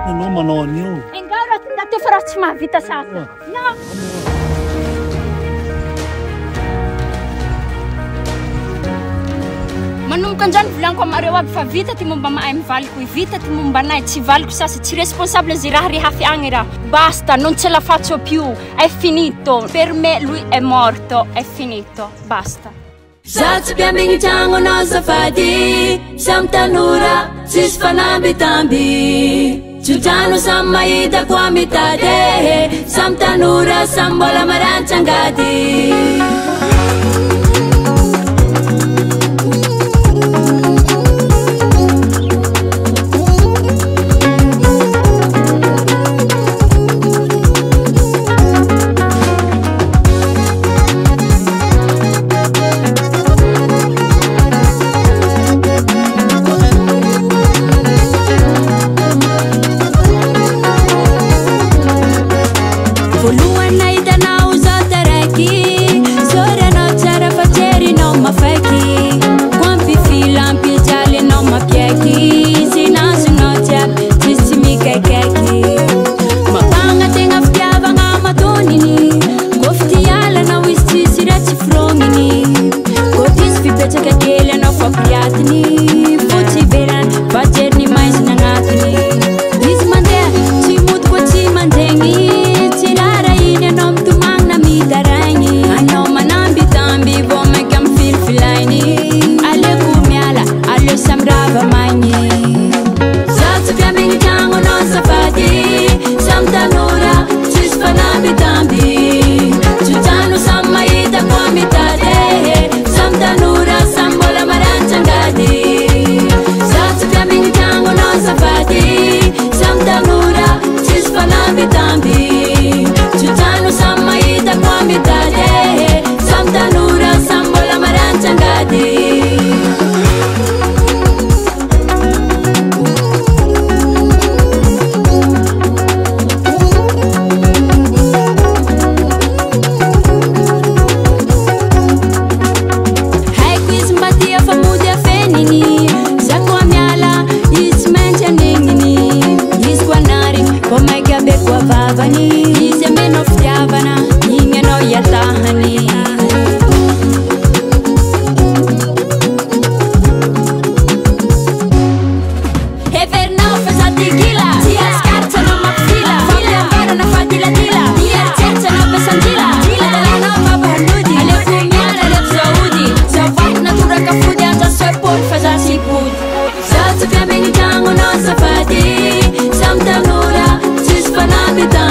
Anao manao an'io. Engao raha teo fa raha tsy mahavita sasa. No. Manomboka an'izany volaniko amareo aby fa vita ty momba mahay mivaliko, vita ty momba anay tsy valiko sasa, tsy responsable zay raha rehafi agny raha. Basta, non ce la faccio più, è finito. Per me lui è morto, è finito, basta. Zatsy piambigny tragno anao zafady, samy tanora tsisy fanambitamby. Tsodrano samy mahita koa mitady, samy tanora samy mbola marantsy angady. Zatsy piambigny tragno anao zafady, samy tanora tsisy fanambitamby.